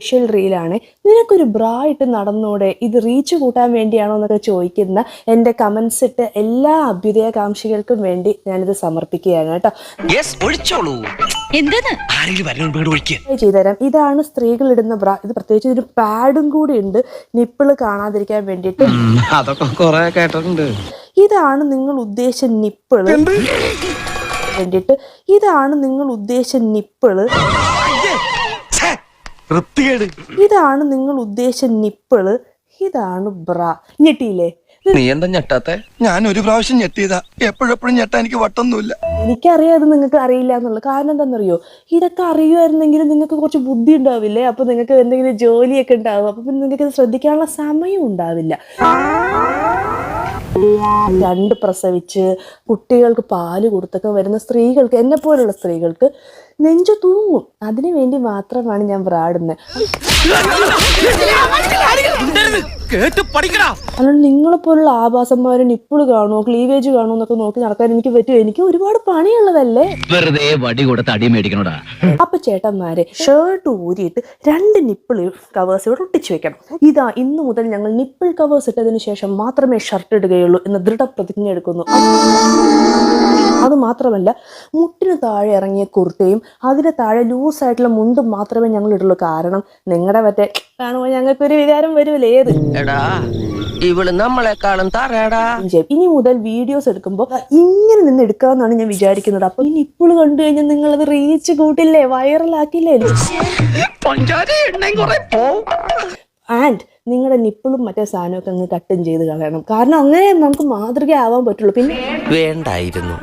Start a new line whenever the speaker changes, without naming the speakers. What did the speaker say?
Special റീലാണ്. നിനക്കൊരു ബ്രാ ഇട്ട് നടന്നൂടെ, ഇത് റീച്ച് കൂട്ടാൻ വേണ്ടിയാണോ എന്നൊക്കെ ചോദിക്കുന്ന എൻ്റെ കമൻസ് ഇട്ട് എല്ലാ അഭ്യുദയകാംക്ഷികൾക്കും വേണ്ടി ഞാനിത് സമർപ്പിക്കുകയാണ് കേട്ടോ. ചെയ്തുതരാം. ഇതാണ് സ്ത്രീകൾ ഇടുന്ന ബ്രാ. ഇത് പ്രത്യേകിച്ച് ഒരു പാഡും കൂടി ഉണ്ട് നിപ്പിള് കാണാതിരിക്കാൻ വേണ്ടിയിട്ട്. ഇതാണ് നിങ്ങൾ ഉദ്ദേശിച്ച നിപ്പിള് വേണ്ടിയിട്ട്. ഇതാണ് നിങ്ങൾ ഉദ്ദേശിച്ച നിപ്പിള്. ഇതാണ് നിങ്ങൾ ഉദ്ദേശിച്ച നിപ്പിള്. ഇതാണ് ബ്രാ. ഞെട്ടിയില്ലേ?
നീ എന്താ ഞെട്ടാത്തെ? ഞാൻ ഒരു പ്രാവശ്യം ഞെട്ടിയതാ. എപ്പോഴെപ്പോഴും ഞെട്ടാ എനിക്ക് വട്ടൊന്നുമില്ല.
എനിക്കറിയാം അത് നിങ്ങൾക്ക് അറിയില്ല എന്നുള്ളത്. കാരണം എന്താണെന്നറിയോ, ഇതൊക്കെ അറിയുമായിരുന്നെങ്കിൽ നിങ്ങൾക്ക് കുറച്ച് ബുദ്ധി ഉണ്ടാവില്ലേ? അപ്പോൾ നിങ്ങൾക്ക് എന്തെങ്കിലും ജോലിയൊക്കെ ഉണ്ടാവും. അപ്പോൾ പിന്നെ നിങ്ങൾക്ക് ഇത് ശ്രദ്ധിക്കാനുള്ള സമയം ഉണ്ടാവില്ല. 2 പ്രസവിച്ച് കുട്ടികൾക്ക് പാല് കൊടുത്തൊക്കെ വരുന്ന സ്ത്രീകൾക്ക്, എന്നെ പോലുള്ള സ്ത്രീകൾക്ക് നെഞ്ചു തൂങ്ങും. അതിനു വേണ്ടി മാത്രമാണ് ഞാൻ ബ്രാടുന്നത്. അല്ലാണ്ട് നിങ്ങളെപ്പോലുള്ള ആഭാസന്മാരെ നിപ്പിള് കാണുമോ ക്ലീവേജ് കാണുമോ എന്നൊക്കെ നോക്കി നടക്കാൻ എനിക്ക് പറ്റുമോ? എനിക്ക് ഒരുപാട് പണിയുള്ളതല്ലേ.
വെറുതെ വടി കൊടുത്ത് അടി മേടിക്കണോടാ.
അപ്പൊ ചേട്ടന്മാരെ, ഷർട്ട് ഊരിയിട്ട് 2 നിപ്പിൾ കവേഴ്സ് ഇവിടെ ഒട്ടിച്ചു വെക്കണം. ഇതാ ഇന്നു മുതൽ ഞങ്ങൾ നിപ്പിൾ കവേഴ്സ് ഇട്ടതിന് ശേഷം മാത്രമേ ഷർട്ട് ഇടുകയുള്ളൂ എന്ന് ദൃഢപ്രതിജ്ഞ എടുക്കുന്നു. അത് മാത്രമല്ല, മുട്ടിന് താഴെ ഇറങ്ങിയ കുർത്തയും അതിന് താഴെ ലൂസായിട്ടുള്ള മുണ്ടും മാത്രമേ ഞങ്ങൾ ഇടുള്ളൂ. കാരണം നിങ്ങളുടെ മറ്റേ കാണുമ്പോൾ ഞങ്ങൾക്കൊരു വികാരം വരുമല്ലേ. ഏത് ഇനി മുതൽ വീഡിയോസ് എടുക്കുമ്പോൾ ഇങ്ങനെ നിന്ന് എടുക്കാമെന്നാണ് ഞാൻ വിചാരിക്കുന്നത്. അപ്പൊ ഈ നിപ്പിള് കണ്ടു കഴിഞ്ഞാൽ നിങ്ങളത് റീച്ച് കൂട്ടില്ലേ, വൈറലാക്കില്ലേ. ആൻഡ് നിങ്ങളുടെ നിപ്പിളും മറ്റേ സാധനമൊക്കെ അങ്ങ് കട്ടും ചെയ്ത് കളയണം. കാരണം അങ്ങനെ നമുക്ക് മാതൃക ആവാൻ പറ്റുള്ളൂ. പിന്നെ
വേണ്ടായിരുന്നു.